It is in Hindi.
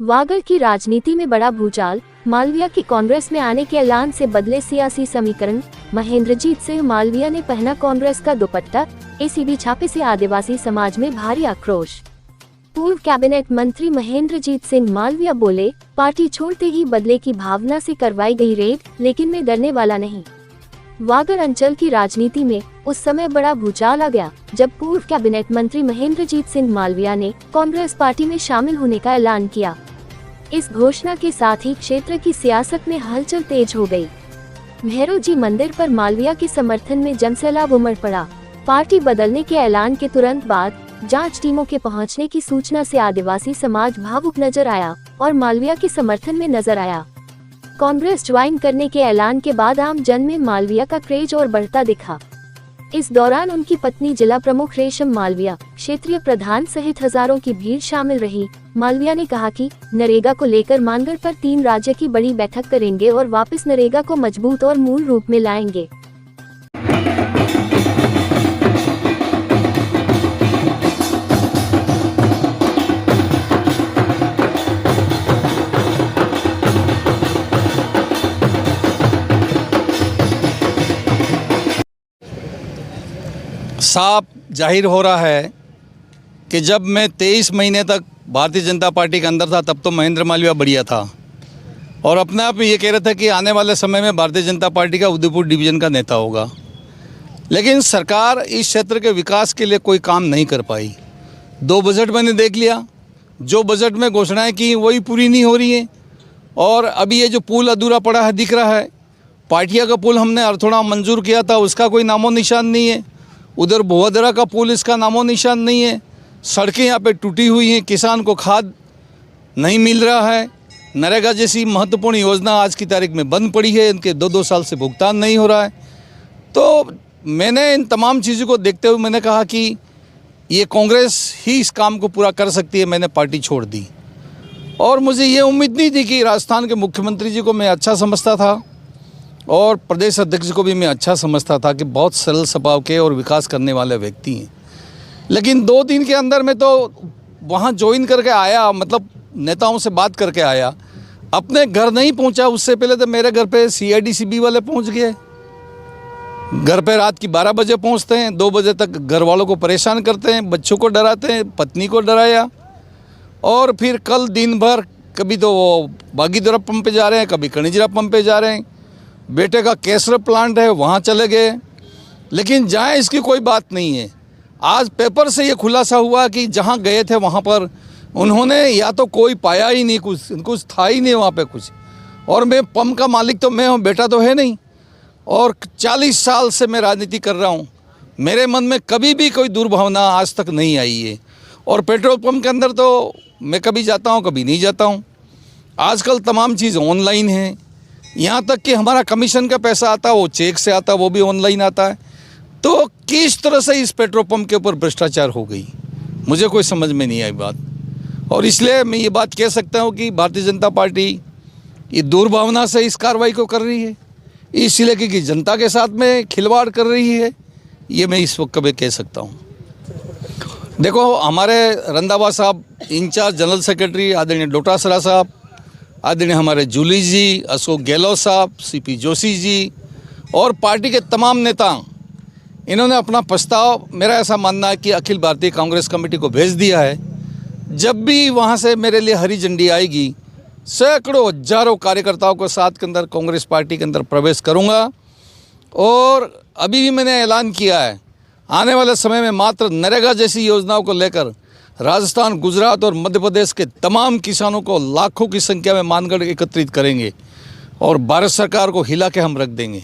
वागड़ की राजनीति में बड़ा भूचाल, मालविया की कांग्रेस में आने के ऐलान से बदले सियासी समीकरण। महेंद्रजीत सिंह मालविया ने पहना कांग्रेस का दुपट्टा, एसीबी छापे से आदिवासी समाज में भारी आक्रोश। पूर्व कैबिनेट मंत्री महेंद्रजीत सिंह मालविया बोले, पार्टी छोड़ते ही बदले की भावना से करवाई गई रेड, लेकिन मैं डरने वाला नहीं। वागड़ अंचल की राजनीति में उस समय बड़ा भूचाल आ गया जब पूर्व कैबिनेट मंत्री महेंद्रजीत सिंह मालविया ने कांग्रेस पार्टी में शामिल होने का ऐलान किया। इस घोषणा के साथ ही क्षेत्र की सियासत में हलचल तेज हो गई। भैरव जी मंदिर पर मालविया के समर्थन में जनसैलाब उमड़ पड़ा। पार्टी बदलने के ऐलान के तुरंत बाद जांच टीमों के पहुंचने की सूचना से आदिवासी समाज भावुक नजर आया और मालविया के समर्थन में नजर आया। कांग्रेस ज्वाइन करने के ऐलान के बाद आम जन में मालविया का क्रेज और बढ़ता दिखा। इस दौरान उनकी पत्नी जिला प्रमुख रेशम मालविया, क्षेत्रीय प्रधान सहित हजारों की भीड़ शामिल रही। मालविया ने कहा कि नरेगा को लेकर मानगढ़ पर 3 राज्य की बड़ी बैठक करेंगे और वापस नरेगा को मजबूत और मूल रूप में लाएंगे। साफ जाहिर हो रहा है कि जब मैं 23 महीने तक भारतीय जनता पार्टी के अंदर था तब तो महेंद्र मालविया बढ़िया था और अपने आप में ये कह रहा था कि आने वाले समय में भारतीय जनता पार्टी का उदयपुर डिवीज़न का नेता होगा। लेकिन सरकार इस क्षेत्र के विकास के लिए कोई काम नहीं कर पाई। 2 बजट मैंने देख लिया, जो बजट में घोषणाएँ की वही पूरी नहीं हो रही हैं। और अभी ये जो पुल अधूरा पड़ा है दिख रहा है, पाटिया का पुल हमने अर्थोड़ा मंजूर किया था, उसका कोई नामो निशान नहीं है। उधर बोहदरा का पुल, इसका नामो निशान नहीं है। सड़कें यहाँ पे टूटी हुई हैं, किसान को खाद नहीं मिल रहा है। नरेगा जैसी महत्वपूर्ण योजना आज की तारीख में बंद पड़ी है, इनके 2-2 साल से भुगतान नहीं हो रहा है। तो मैंने इन तमाम चीज़ों को देखते हुए मैंने कहा कि ये कांग्रेस ही इस काम को पूरा कर सकती है। मैंने पार्टी छोड़ दी और मुझे ये उम्मीद नहीं थी कि राजस्थान के मुख्यमंत्री जी को मैं अच्छा समझता था और प्रदेश अध्यक्ष को भी मैं अच्छा समझता था कि बहुत सरल स्वभाव के और विकास करने वाले व्यक्ति हैं। लेकिन 2 दिन के अंदर में तो वहाँ ज्वाइन करके आया, मतलब नेताओं से बात करके आया। अपने घर नहीं पहुँचा, उससे पहले तो मेरे घर पे CIDCB वाले पहुँच गए। घर पे रात की 12 बजे पहुँचते हैं, 2 बजे तक घर वालों को परेशान करते हैं, बच्चों को डराते हैं, पत्नी को डराया। और फिर कल दिन भर कभी तो वो बागीदरा पंप पे जा रहे हैं, कभी कणिजरा पंप पे जा रहे हैं। बेटे का केसर प्लांट है वहाँ चले गए, लेकिन जहाँ इसकी कोई बात नहीं है। आज पेपर से ये खुलासा हुआ कि जहाँ गए थे वहाँ पर उन्होंने या तो कोई पाया ही नहीं, कुछ था ही नहीं वहाँ पे कुछ। और मैं पंप का मालिक तो मैं हूँ, बेटा तो है नहीं। और 40 साल से मैं राजनीति कर रहा हूँ, मेरे मन में कभी भी कोई दुर्भावना आज तक नहीं आई है। और पेट्रोल पंप के अंदर तो मैं कभी जाता हूँ कभी नहीं जाता हूँ। आजकल तमाम चीज़ ऑनलाइन है, यहाँ तक कि हमारा कमीशन का पैसा आता है वो चेक से आता है, वो भी ऑनलाइन आता है। तो किस तरह से इस पेट्रोल पंप के ऊपर भ्रष्टाचार हो गई, मुझे कोई समझ में नहीं आई बात। और इसलिए मैं ये बात कह सकता हूँ कि भारतीय जनता पार्टी ये दुर्भावना से इस कार्रवाई को कर रही है, इस इलाके की जनता के साथ में खिलवाड़ कर रही है, ये मैं इस वक्त कभी कह सकता हूँ। देखो, हमारे रंधावा साहब इंचार्ज जनरल सेक्रेटरी आदरणीय डोटासरा साहब, आदरणीय हमारे जूली जी, अशोक गहलोत साहब, CP जोशी जी और पार्टी के तमाम नेता, इन्होंने अपना प्रस्ताव, मेरा ऐसा मानना है कि अखिल भारतीय कांग्रेस कमेटी को भेज दिया है। जब भी वहाँ से मेरे लिए हरी झंडी आएगी, सैकड़ों हजारों कार्यकर्ताओं के साथ के अंदर कांग्रेस पार्टी के अंदर प्रवेश करूँगा। और अभी भी मैंने ऐलान किया है, आने वाले समय में मात्र नरेगा जैसी योजनाओं को लेकर राजस्थान, गुजरात और मध्य प्रदेश के तमाम किसानों को लाखों की संख्या में मानगढ़ एकत्रित करेंगे और भारत सरकार को हिला के हम रख देंगे।